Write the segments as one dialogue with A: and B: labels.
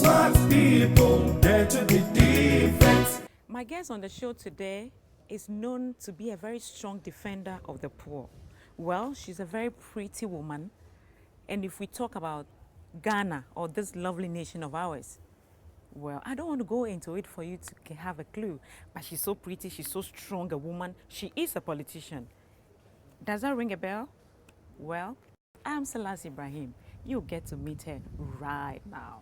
A: Smart people, dare to be different.
B: My guest on the show today is known to be a very strong defender of the poor. Well, she's a very pretty woman. And if we talk about Ghana or this lovely nation of ours, well, I don't want to go into it for you to have a clue. But she's so pretty, she's so strong a woman. She is a politician. Does that ring a bell? Well, I'm Selassie Ibrahim. You'll get to meet her right now.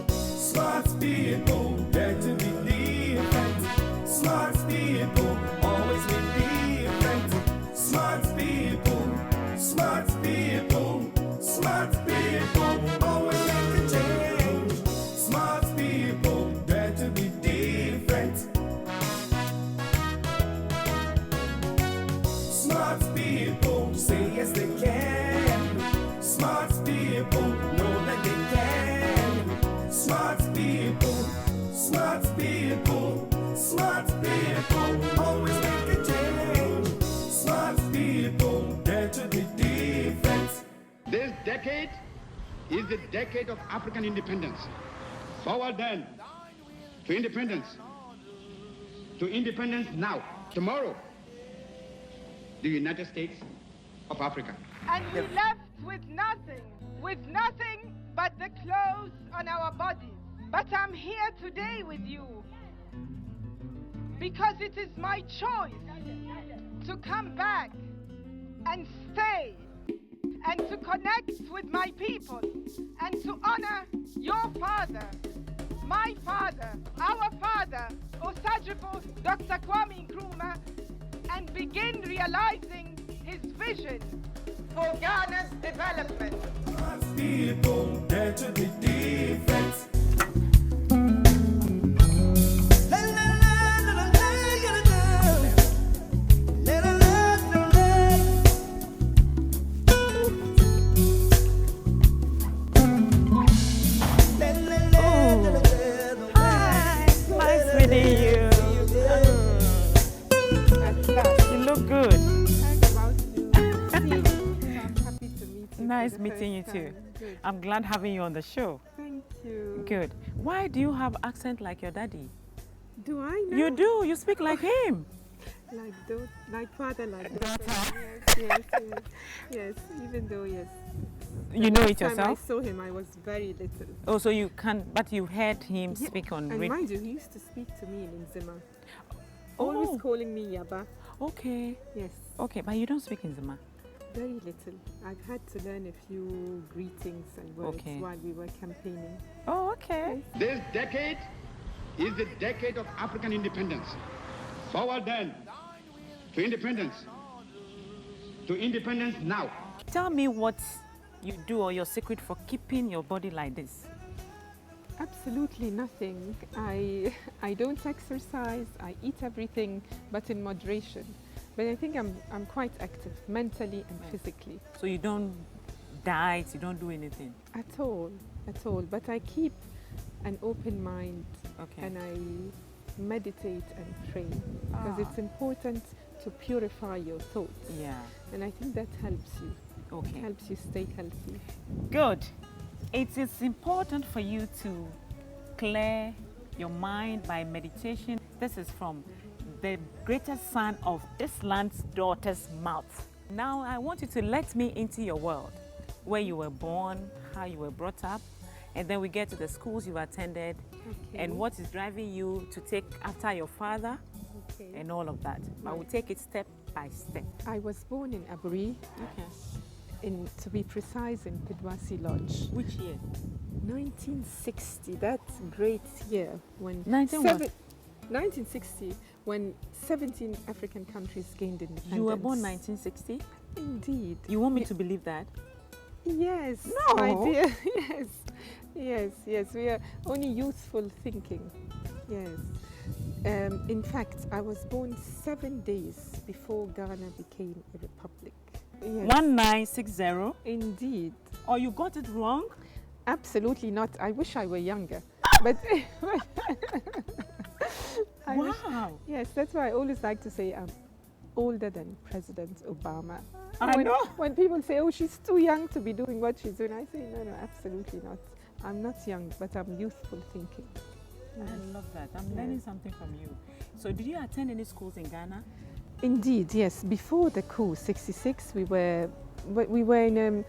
A: Smart people, dare to be different. Smart people, always be different. Smart people, smart people, smart people, always make a change. Smart people, dare to be different. Smart people, say yes they can. Smart people, know that they can. Smart people, smart people, smart people, always make a change. Smart people, dare to be different.
C: This decade is the decade of African independence. Forward then to independence. To independence now. Tomorrow, the United States of Africa.
D: And we left with nothing but the clothes on our bodies. But I'm here today with you because it is my choice to come back and stay and to connect with my people and to honor your father, my father, our father, Osagyefo Dr. Kwame Nkrumah, and begin realizing his vision for Ghana's development.
A: Smart people, dare to be different.
B: Nice meeting you. You look good. Nice meeting you too.
E: Good.
B: I'm glad having you on the show.
E: Thank you.
B: Good. Why do you have accent like your daddy?
E: Do I know?
B: You do. You speak like him.
E: Like father, like
B: Daughter.
E: Yes, yes, yes, yes. Even though, yes.
B: You know it
E: Last time
B: yourself?
E: I saw him, I was very little.
B: Oh, so you can, but you heard him
E: Yeah,
B: speak on
E: And
B: radio.
E: mind you, he used to speak to me in Nzima. Always
B: Oh,
E: calling me Yaba.
B: okay.
E: Yes.
B: Okay, but you don't speak in Zima.
E: Very little. I've had to learn a few greetings and words
B: Okay.
E: while we were campaigning.
B: Oh, okay.
C: This decade is the decade of African independence. Forward then to independence. To independence now.
B: Tell me what you do or your secret for keeping your body like this.
E: Absolutely nothing. I don't exercise. I eat everything, but in moderation. But I think I'm quite active mentally and physically.
B: So you don't diet, you don't do anything.
E: At all. But I keep an open mind
B: Okay.
E: and I meditate and pray because
B: Ah.
E: it's important to purify your thoughts.
B: Yeah.
E: And I think that helps you.
B: Okay.
E: It helps you stay healthy.
B: Good. It is important for you to clear your mind by meditation. This is from the greatest son of this land's daughter's mouth. Now I want you to let me into your world, where you were born, how you were brought up, and then we get to the schools you attended,
E: Okay.
B: and what is driving you to take after your father,
E: Okay.
B: and all of that. But we'll take it step by step.
E: I was born in Aburi,
B: Okay.
E: to be precise, in Pidwasi Lodge.
B: Which year?
E: 1960, that great year when 1960, when 17 African countries gained independence.
B: You were born 1960?
E: Indeed.
B: You want me to believe that?
E: Yes,
B: No.
E: my dear. Yes. We are only youthful thinking. Yes. In fact, I was born 7 days before Ghana became a republic. Yes.
B: 1960?
E: Indeed.
B: Or you got it wrong?
E: Absolutely not. I wish I were younger. But I wish-
B: Wow.
E: yes, that's why I always like to say I'm older than President Obama.
B: I know.
E: When people say, oh, she's too young to be doing what she's doing, I say, no, absolutely not. I'm not young, but I'm youthful thinking.
B: I love that. I'm learning something from you. So did you attend any schools in Ghana?
E: Indeed, yes. Before the coup, 66, we were in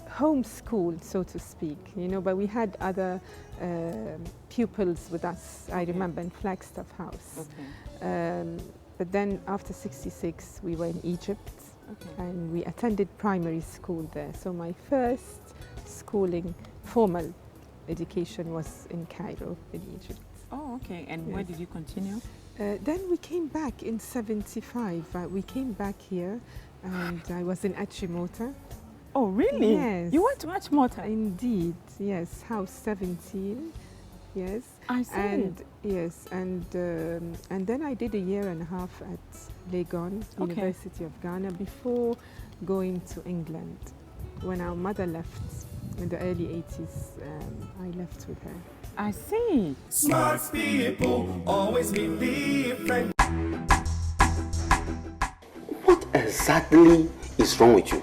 E: homeschooled, so to speak, you know, but we had other pupils with us, I remember, in Flagstaff House. But then after 66, we were in Egypt, and we attended primary school there. So my first schooling, formal education, was in Cairo, in Egypt.
B: Oh, okay. And where did you continue?
E: Then we came back in 75. We came back here, and I was in Achimota.
B: Oh, really?
E: Yes.
B: You went to Achimota?
E: Indeed, yes. House 17, yes.
B: I see.
E: And yes, and then I did a year and a half at Legon, University of Ghana, before going to England. When our mother left in the early 80s, I left with her.
B: I see.
A: Smart people always be different.
F: What exactly is wrong with you?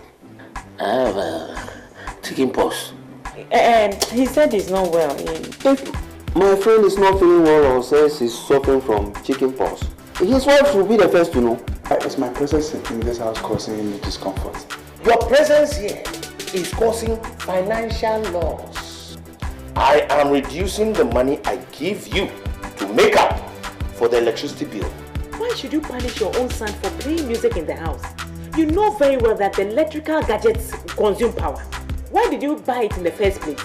F: I have chicken pox.
B: And he said he's not well.
F: If my friend is not feeling well or says he's suffering from chicken pox, his wife will be the first to know.
G: Is my presence in this house causing any discomfort?
F: Your presence here is causing financial loss. I am reducing the money I give you to make up for the electricity bill.
H: Why should you punish your own son for playing music in the house? You know very well that the electrical gadgets consume power. Why did you buy it in the first place?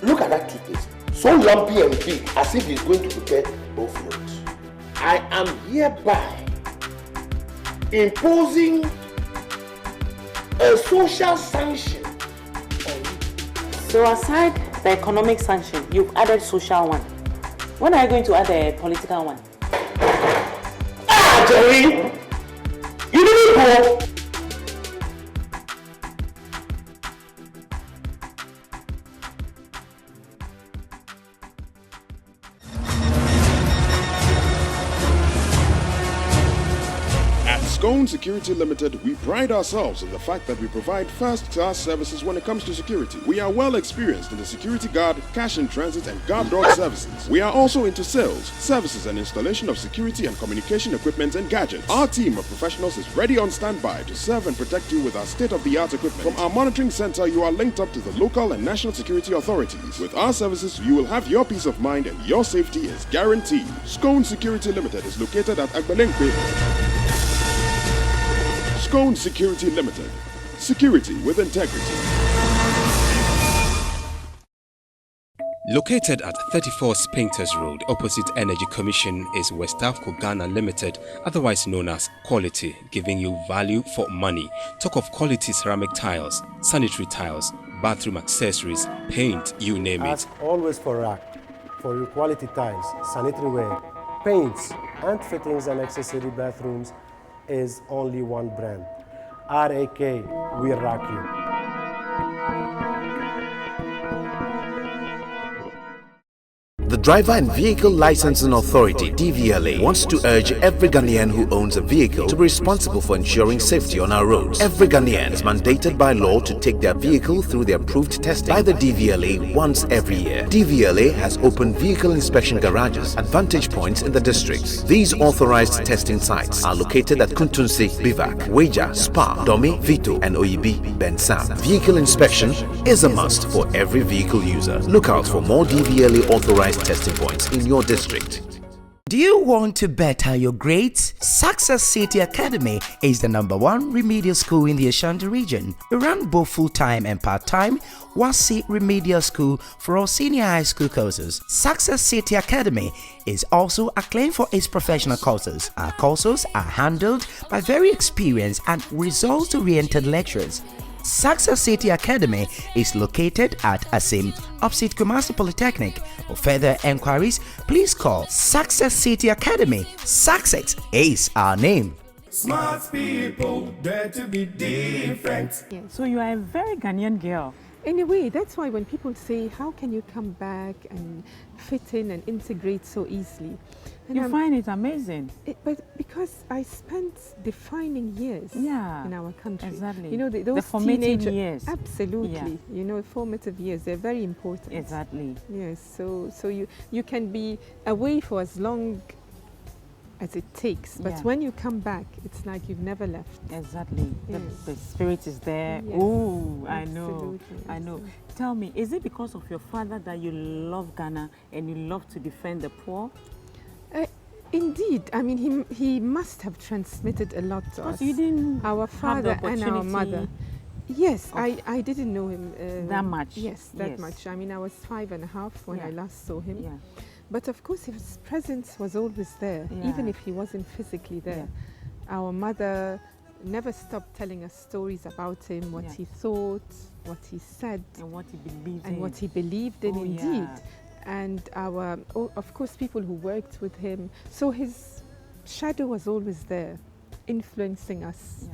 F: Look at that toothpaste. So lumpy and big, as if he's going to prepare both notes. I am hereby imposing a social sanction on you.
H: So aside the economic sanction, you've added social one. When are you going to add a political one?
F: Ah, Jerry! You didn't go!
I: Scone Security Limited, we pride ourselves in the fact that we provide first-class services when it comes to security. We are well experienced in the security guard, cash in transit, and guard dog services. We are also into sales, services, and installation of security and communication equipment and gadgets. Our team of professionals is ready on standby to serve and protect you with our state-of-the-art equipment. From our monitoring center, you are linked up to the local and national security authorities. With our services, you will have your peace of mind and your safety is guaranteed. Scone Security Limited is located at Agbelenkwe. Scone Security Limited. Security with integrity.
J: Located at 34 Spinkters Road, opposite Energy Commission, is West Africa Ghana Limited, otherwise known as Quality, giving you value for money. Talk of quality ceramic tiles, sanitary tiles, bathroom accessories, paint, you name it.
K: Ask always for RAK, for your quality tiles, sanitary ware, paints, and fittings and accessory bathrooms is only one brand. RAK, we rock you.
L: The Driver and Vehicle Licensing Authority (DVLA) wants to urge every Ghanaian who owns a vehicle to be responsible for ensuring safety on our roads. Every Ghanaian is mandated by law to take their vehicle through the approved testing by the DVLA once every year. DVLA has opened vehicle inspection garages at vantage points in the districts. These authorized testing sites are located at Kuntunsi, Bivak, Weja, Spa, Domi, Vito, and Oyibi, Bensam. Vehicle inspection is a must for every vehicle user. Look out for more DVLA authorized testing points in your district.
M: Do you want to better your grades? Success City Academy is the #1 remedial school in the Ashanti region. We run both full-time and part-time WASI remedial school for all senior high school courses. Success City Academy is also acclaimed for its professional courses. Our courses are handled by very experienced and results-oriented lecturers. Success City Academy is located at Asim, opposite Kumasi Polytechnic. For further enquiries, please call Success City Academy. Success is our name.
A: Smart people, dare to be different.
B: So you are a very Ghanaian girl.
E: In a way, that's why when people say, how can you come back and fit in and integrate so easily? And
B: You find it amazing.
E: But because I spent defining years in our country.
B: Exactly.
E: You know, those
B: formative
E: teenage
B: years.
E: Absolutely.
B: Yeah.
E: You know, formative years, they're very important.
B: Exactly.
E: Yes, so you can be away for as long as it takes, but when you come back, it's like you've never left.
B: Exactly.
E: Yes.
B: The spirit is there.
E: Yes.
B: Oh, I know.
E: Absolutely,
B: I know.
E: absolutely.
B: Tell me, is it because of your father that you love Ghana and you love to defend the poor?
E: Indeed, I mean, he must have transmitted a lot to us.
B: You didn't
E: our father
B: have the
E: and our mother.
B: opportunity
E: Yes, I didn't know him
B: that much.
E: Yes, that much. I mean, I was 5.5 when I last saw him.
B: Yeah.
E: But of course, his presence was always there, even if he wasn't physically there. Our mother never stopped telling us stories about him, what he thought, what he said,
B: and what he believed
E: and
B: in.
E: what he believed in, indeed. And our, of course, people who worked with him. So his shadow was always there, influencing us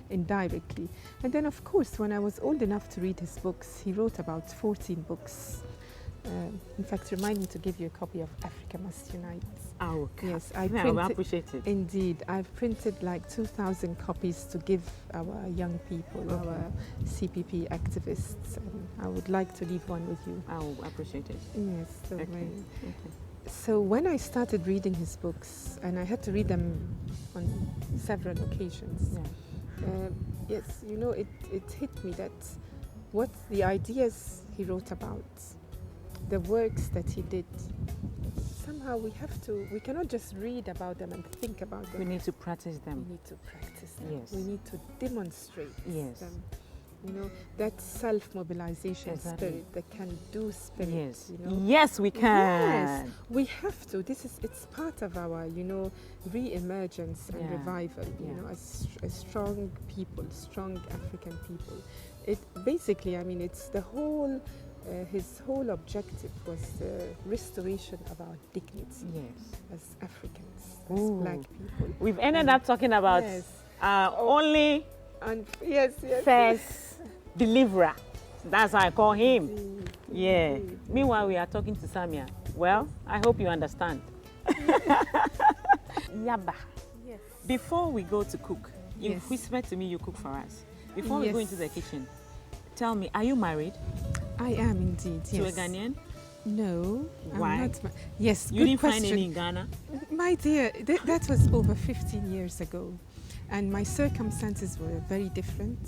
E: indirectly. And then, of course, when I was old enough to read his books, he wrote about 14 books. In fact, remind me to give you a copy of Africa Must Unite.
B: Oh, okay.
E: Yes,
B: I appreciate it.
E: Indeed, I've printed like 2,000 copies to give our young people, our CPP activists. And I would like to leave one with you.
B: I will appreciate it.
E: Yes, so
B: Okay.
E: So when I started reading his books, and I had to read them on several occasions, yes, you know, it hit me that what the ideas he wrote about, the works that he did, somehow we cannot just read about them and think about them.
B: We need to practice them.
E: We need to practice them.
B: Yes.
E: We need to demonstrate
B: Yes.
E: them. You know, that self-mobilization spirit, the can-do spirit.
B: Yes.
E: You know?
B: Yes, we can.
E: Yes, we have to. It's part of our, you know, re-emergence and revival. You know, as strong people, strong African people. It basically, I mean, it's the whole. His whole objective was the restoration of our dignity as Africans, as black people.
B: We've ended up talking about only first deliverer. That's how I call him. Yeah. Meanwhile, we are talking to Samia. Well, I hope you understand. Yaba.
E: Yes.
B: Before we go to cook, you whisper to me you cook for us. Before we go into the kitchen, tell me, are you married?
E: I am indeed, yes.
B: To a Ghanaian?
E: No.
B: Why?
E: I'm not yes,
B: You
E: good
B: didn't
E: question.
B: find any in Ghana?
E: My dear, that was over 15 years ago. And my circumstances were very different.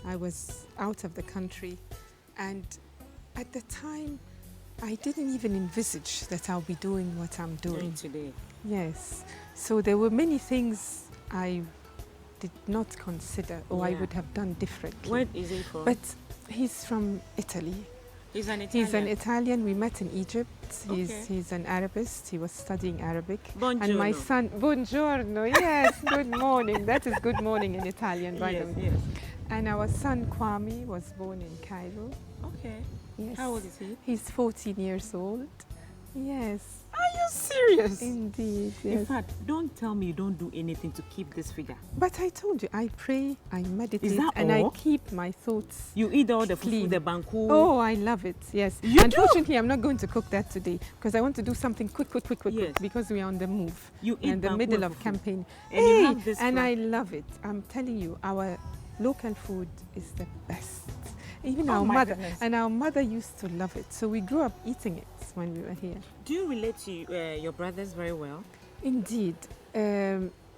E: I was out of the country. And at the time, I didn't even envisage that I'll be doing what I'm doing
B: today.
E: Yes. So there were many things I did not consider or I would have done differently.
B: Where is he from?
E: But he's from Italy.
B: He's an Italian?
E: He's an Italian. We met in Egypt.
B: Okay.
E: He's an Arabist. He was studying Arabic.
B: Buongiorno.
E: And my son, buongiorno, yes, good morning. That is good morning in Italian, by the way.
B: Yes.
E: And our son, Kwame, was born in Cairo.
B: Okay.
E: Yes.
B: How old is he?
E: He's 14 years old. Yes.
B: Are you serious?
E: Indeed, yes.
B: In fact, don't tell me you don't do anything to keep this figure.
E: But I told you, I pray, I meditate,
B: Is that
E: and
B: all?
E: I keep my thoughts
B: You eat all the
E: clean.
B: food, the banku.
E: Oh, I love it, yes.
B: You
E: Unfortunately, I'm not going to cook that today because I want to do something quick,
B: Yes.
E: because we are on the move.
B: You eat
E: in the
B: banku
E: middle
B: and
E: of
B: fufu.
E: campaign.
B: And you have this
E: and
B: fry.
E: I love it. I'm telling you, our local food is the best. Even
B: Oh
E: our
B: my
E: mother.
B: goodness.
E: And our mother used to love it. So we grew up eating it when we were here.
B: Do you relate to your brothers very well?
E: Indeed.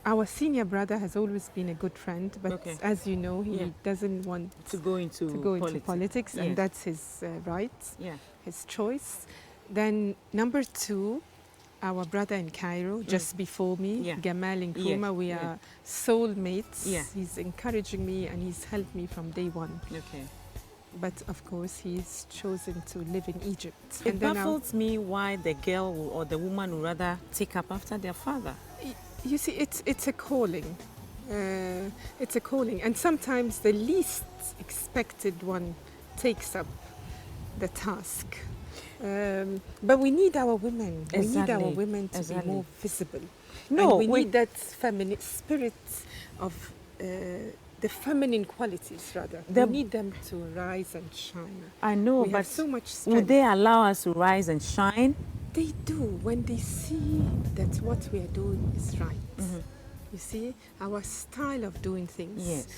E: Our senior brother has always been a good friend, but as you know, he doesn't want
B: to go into
E: politics, and
B: Yes.
E: that's his right,
B: Yeah.
E: his choice. Then number two, our brother in Cairo, just before me, Gamal Nkrumah, we are soulmates.
B: Yeah.
E: He's encouraging me and he's helped me from day one.
B: Okay.
E: But of course, he's chosen to live in Egypt.
B: It
E: And then
B: baffles me why the girl or the woman would rather take up after their father.
E: You see, it's a calling. It's a calling. And sometimes the least expected one takes up the task. But we need our women. We need our women to be more visible.
B: No,
E: and we need that feminine spirit of the feminine qualities, rather. We need them to rise and shine.
B: I know,
E: we
B: but
E: have so much strength.
B: would they allow us to rise and shine?
E: They do when they see that what we are doing is right. You see, our style of doing things,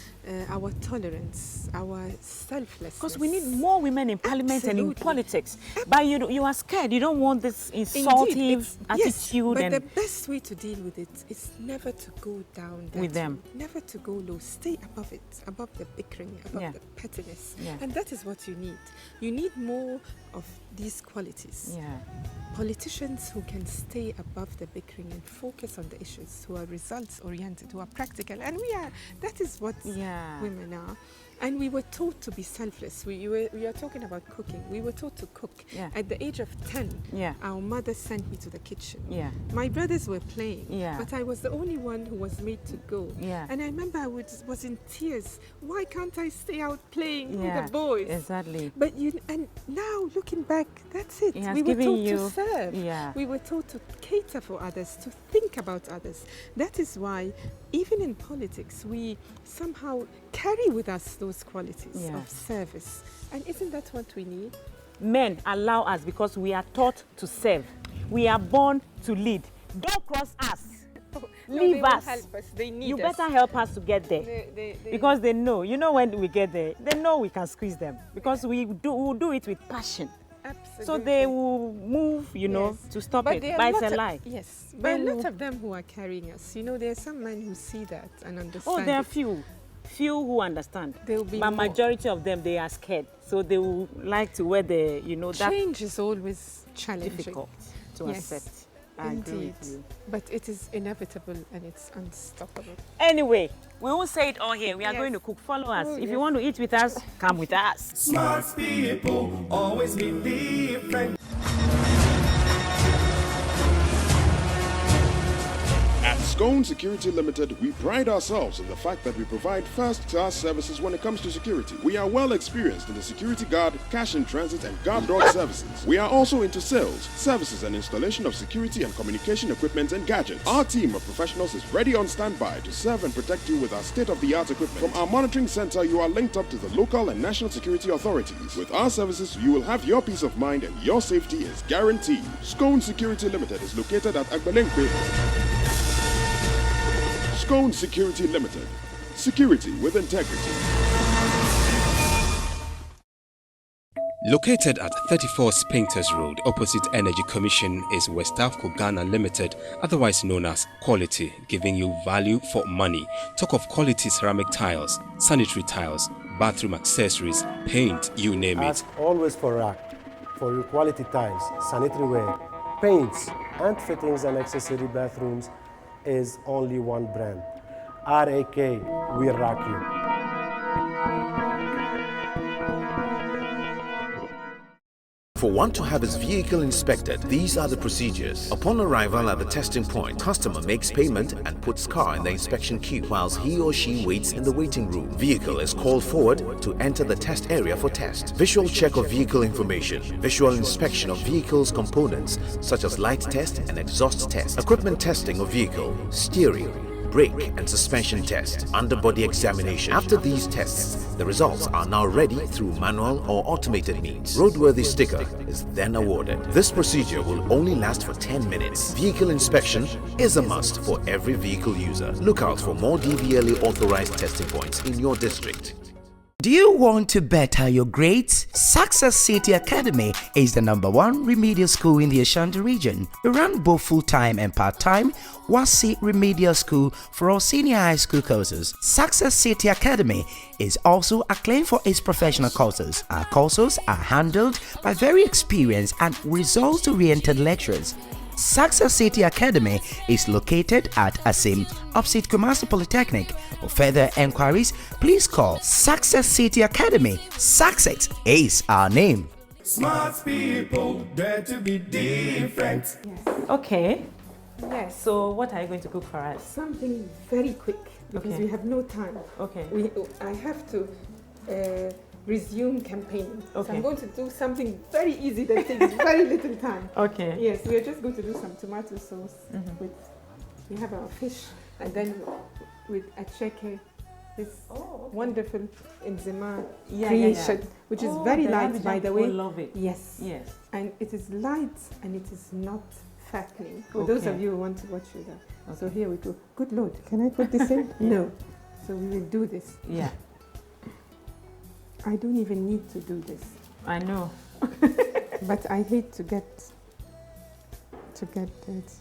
E: our tolerance, our selflessness.
B: Because we need more women in parliament and in politics. But you are scared. You don't want this insultive attitude.
E: But the best way to deal with it is never to go down that
B: with them.
E: road, never to go low. Stay above it, above the bickering, above the pettiness. And that is what you need. You need more of these qualities. Politicians who can stay above the bickering and focus on the issues, who are results oriented, who are practical, and that is what women are. And we were taught to be selfless. We are talking about cooking. We were taught to cook. At the age of 10, our mother sent me to the kitchen. My brothers were playing, but I was the only one who was made to go. And I remember I was in tears. Why can't I stay out playing with the boys?
B: Exactly.
E: But and now looking back, that's it. We were taught to serve. We were taught to cater for others, to think about others. That is why, even in politics, we somehow carry with us those qualities of service. And isn't that what we need?
B: Men allow us because we are taught to serve. We are born to lead. Don't cross us. Leave us.
E: Help us. They need
B: you
E: us.
B: better help us to get there. Because they know. You know when we get there, they know we can squeeze them. Because we'll do it with passion.
E: Absolutely.
B: So they will move, to stop it. But it's a lie.
E: Yes. But a lot of them who are carrying us, there are some men who see that and understand.
B: Oh, there are few who understand.
E: There will be
B: but
E: more.
B: Majority of them, they are scared. So they will like to wear the, that
E: change is always challenging.
B: Difficult to accept. I agree with you.
E: But it is inevitable and it's unstoppable.
B: Anyway, we won't say it all here. We are going to cook. Follow us. If you want to eat with us, come with us.
A: Smart people always be different.
I: At Scone Security Limited, we pride ourselves in the fact that we provide first-class services when it comes to security. We are well experienced in the security guard, cash in transit, and guard dog services. We are also into sales, services, and installation of security and communication equipment and gadgets. Our team of professionals is ready on standby to serve and protect you with our state-of-the-art equipment. From our monitoring center, you are linked up to the local and national security authorities. With our services, you will have your peace of mind and your safety is guaranteed. Scone Security Limited is located at Agbalengbe. Scone Security Limited. Security with integrity.
J: Located at 34 Spinkters Road, opposite Energy Commission, is West Africa Ghana Limited, otherwise known as Quality, giving you value for money. Talk of quality ceramic tiles, sanitary tiles, bathroom accessories, paint, you name it.
K: Ask always for RAK, for your quality tiles, sanitary ware, paints, and fittings and accessory bathrooms is only one brand. RAK, we rock you.
L: For one to have his vehicle inspected, these are the procedures. Upon arrival at the testing point, customer makes payment and puts car in the inspection queue whilst he or she waits in the waiting room. Vehicle is called forward to enter the test area for test. Visual check of vehicle information. Visual inspection of vehicle's components such as light test and exhaust test. Equipment testing of vehicle, steering, brake and suspension test, underbody examination. After these tests, the results are now ready through manual or automated means. Roadworthy sticker is then awarded. This procedure will only last for 10 minutes. Vehicle inspection is a must for every vehicle user. Look out for more DVLA authorized testing points in your district.
M: Do you want to better your grades? Success City Academy is the #1 remedial school in the Ashanti region. We run both full-time and part-time WASI remedial school for all senior high school courses. Success City Academy is also acclaimed for its professional courses. Our courses are handled by very experienced and results-oriented lecturers. Success City Academy is located at Asim, opposite Kumasi Polytechnic. For further enquiries, please call Success City Academy. Success is our name.
A: Smart people, dare to be different.
B: Okay.
E: Yes.
B: So what are you going to cook for us?
E: Something very quick because
B: Okay.
E: we have no time.
B: Okay.
E: I have to resume campaigning. So
B: Okay.
E: I'm going to do something very easy that takes very little time.
B: Okay.
E: Yes, we are just going to do some tomato sauce with, we have our fish, and then with acheke this
B: Oh, okay.
E: wonderful eczema
B: Yeah,
E: creation,
B: yeah.
E: which is
B: Oh,
E: very
B: the
E: light, by
B: Abidjan
E: the way.
B: people love it.
E: Yes.
B: Yes.
E: And it is light and it is not fattening. For those of
B: Okay.
E: you who want to watch it. So
B: Okay.
E: here we go. Good Lord, can I put this in? No. So we will do this.
B: Yeah.
E: I don't even need to do this.
B: I know.
E: But I hate to get it.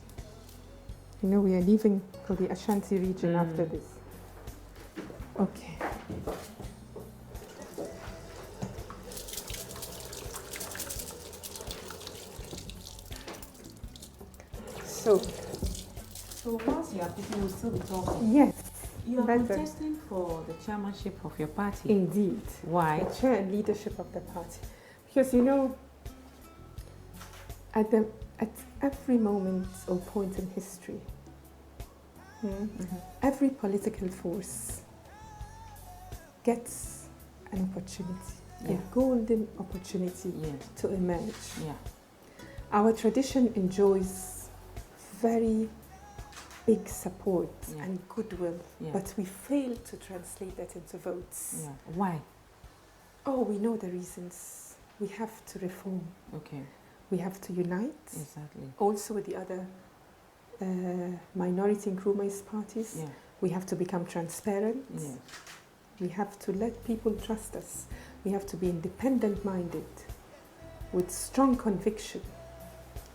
E: You know, we are leaving for the Ashanti region after this. Okay. So
B: once you are people will still be talking.
E: yes,
B: You are
E: better.
B: contesting for the chairmanship of your party.
E: Indeed.
B: Why?
E: The chair and leadership of the party. Because you know, at every moment or point in history, every political force gets an opportunity, a golden opportunity to emerge.
B: Yeah.
E: Our tradition enjoys very big support and goodwill, but we fail to translate that into votes.
B: Yeah. Why?
E: Oh, we know the reasons. We have to reform.
B: Okay.
E: We have to unite.
B: Exactly.
E: Also with the other minority and crewmates parties.
B: Yeah.
E: We have to become transparent.
B: Yeah.
E: We have to let people trust us. We have to be independent-minded with strong conviction.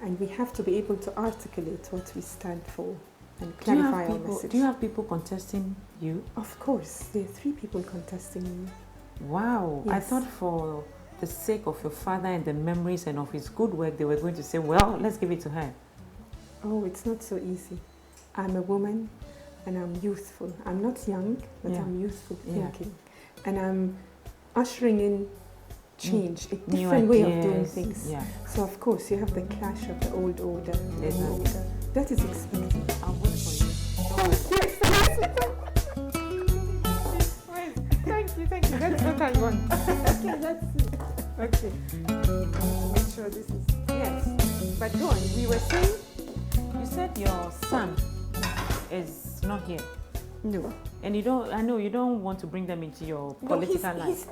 E: And we have to be able to articulate what we stand for and clarify our message.
B: Do you have people contesting you?
E: Of course. There are 3 people contesting me.
B: Wow.
E: Yes.
B: I thought for the sake of your father and the memories and of his good work, they were going to say, well, let's give it to her.
E: Oh, it's not so easy. I'm a woman and I'm youthful. I'm not young, but I'm youthful thinking. And I'm ushering in change, a different way of doing things.
B: Yeah.
E: So of course you have the clash of the old order and the new order. That is expected.
B: I'll wait for you.
E: Thank you. That's what I want. Okay, let's see. Okay. Make sure this is yes. But go on. We were saying
B: you said your son is not here.
E: No.
B: And you don't. I know you don't want to bring them into your political life.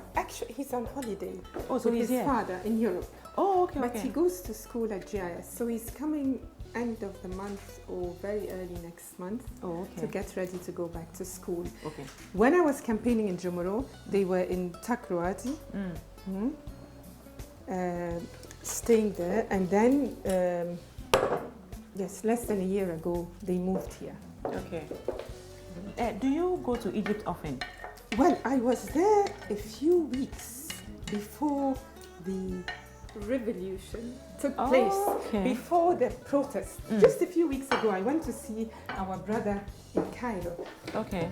E: He's on holiday.
B: Oh, so
E: with
B: he's
E: his
B: here.
E: father in Europe.
B: Oh, okay,
E: But
B: okay.
E: he goes to school at GIS, so he's coming end of the month or very early next month to get ready to go back to school.
B: Okay.
E: When I was campaigning in Jomoro, they were in Takruati, staying there, and then yes, less than a year ago they moved here.
B: Okay. Do you go to Egypt often?
E: Well, I was there a few weeks before the revolution took place, before the protest. Just a few weeks ago, I went to see our brother in Cairo.
B: Okay.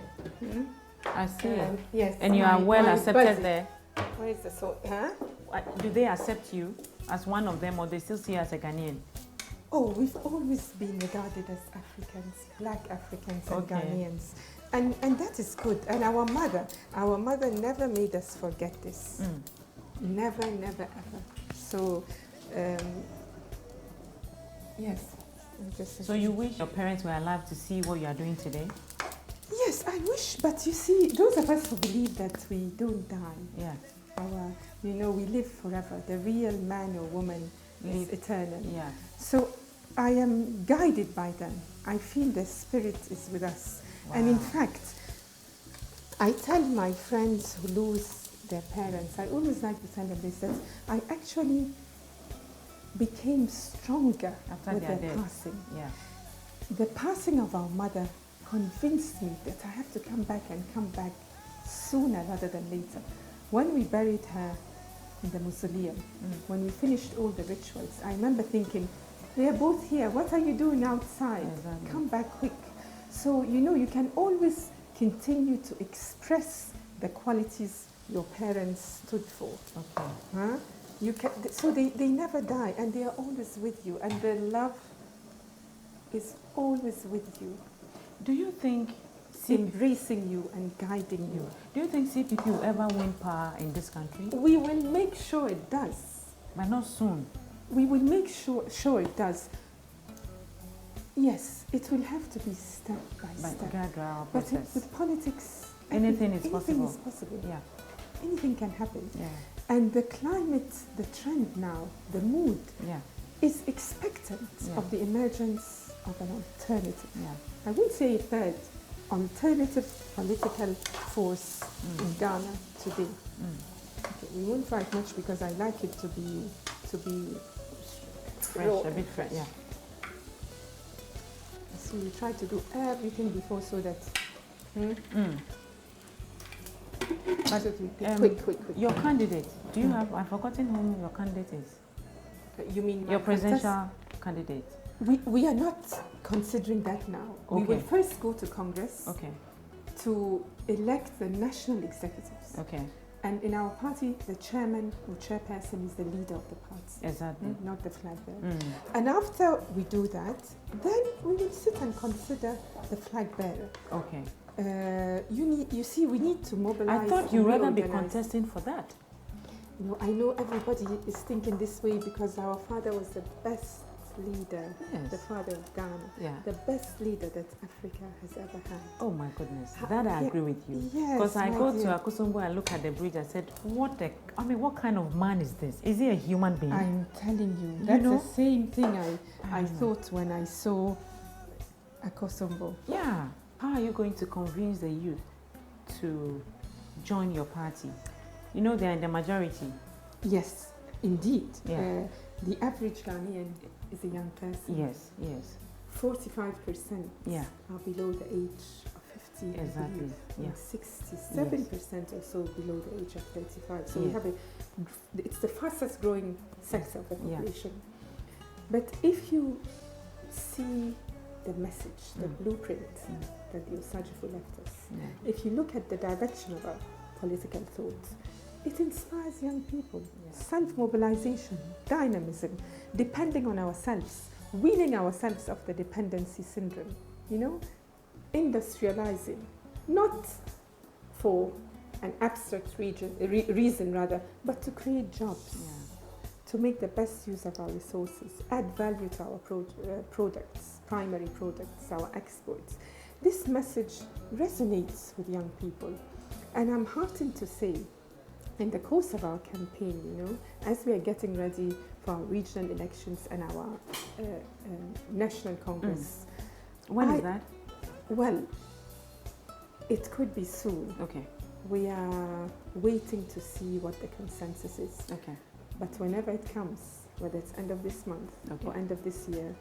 B: I see.
E: Yes.
B: And you are well accepted there?
E: Where is the salt? Huh?
B: Do they accept you as one of them, or they still see you as a Ghanaian?
E: Oh, we've always been regarded as Africans, black Africans and Ghanaians. And that is good. And our mother never made us forget this. Never, ever. So, yes.
B: So you wish your parents were alive to see what you are doing today?
E: Yes, I wish. But you see, those of us who believe that we don't die, we live forever. The real man or woman is eternal.
B: Yeah.
E: So I am guided by them. I feel the spirit is with us. Wow. And in fact, I tell my friends who lose their parents, I always like to tell them this, that I actually became stronger
B: after
E: with their passing. Yeah. The passing of our mother convinced me that I have to come back sooner rather than later. When we buried her in the mausoleum, when we finished all the rituals, I remember thinking, they are both here. What are you doing outside? Exactly. Come back quick. So, you can always continue to express the qualities your parents stood for.
B: Okay.
E: Huh? So they never die, and they are always with you, and their love is always with you.
B: Do you think
E: embracing you and guiding you?
B: Do you think CPP will ever win power in this country?
E: We will make sure it does.
B: But not soon.
E: We will make sure it does. Yes, it will have to be step by step.
B: Gradual
E: but
B: process.
E: With politics,
B: Anything is possible.
E: Anything is possible.
B: Yeah.
E: Anything can happen.
B: Yeah.
E: And the climate, the trend now, the mood
B: Yeah.
E: is expectant
B: Yeah.
E: of the emergence of an alternative.
B: Yeah.
E: I wouldn't say third, alternative political force in Ghana today. Okay, we won't fight much because I like it to be
B: Fresh,
E: raw
B: a bit
E: and
B: fresh. Yeah.
E: So we try to do everything before so that.
B: But
E: quick.
B: Your candidate, do you have? I've forgotten who your candidate is.
E: You mean
B: Your presidential candidate?
E: We are not considering that now. We will first go to Congress to elect the national executives.
B: Okay.
E: And in our party, the chairman or chairperson is the leader of the party.
B: Exactly.
E: Not the flag bearer. And after we do that, then we will sit and consider the flag bearer.
B: Okay.
E: You see, we need to mobilize.
B: I thought you'd rather be contesting for that.
E: No, I know everybody is thinking this way because our father was the best leader, the father of Ghana, the best leader that Africa has ever had.
B: Oh my goodness, that I agree with you.
E: Yes,
B: because I go to Akosombo and look at the bridge. I said, what kind of man is this? Is he a human being?
E: I'm telling you, that's the same thing I thought when I saw Akosombo.
B: Yeah. How are you going to convince the youth to join your party? You know they are in the majority.
E: Yes, indeed.
B: Yeah.
E: The average Ghanaian is a young person.
B: Yes.
E: 45% are below the age of 50.
B: Exactly.
E: Yeah. 67% or so below the age of 35. So we have it's the fastest growing sector of the population. But if you see the message, the blueprint that the Osagyefo left us, if you look at the direction of our political thought, it inspires young people. Self-mobilization, dynamism, depending on ourselves, weaning ourselves of the dependency syndrome, industrializing, not for an abstract reason rather, but to create jobs, to make the best use of our resources, add value to our products, primary products, our exports. This message resonates with young people, and I'm heartened to say, in the course of our campaign, as we are getting ready for our regional elections and our National Congress.
B: When is that?
E: Well, it could be soon.
B: Okay.
E: We are waiting to see what the consensus is.
B: Okay.
E: But whenever it comes, whether it's end of this month or end of this year,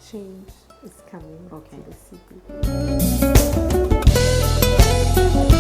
E: change is coming to the CP.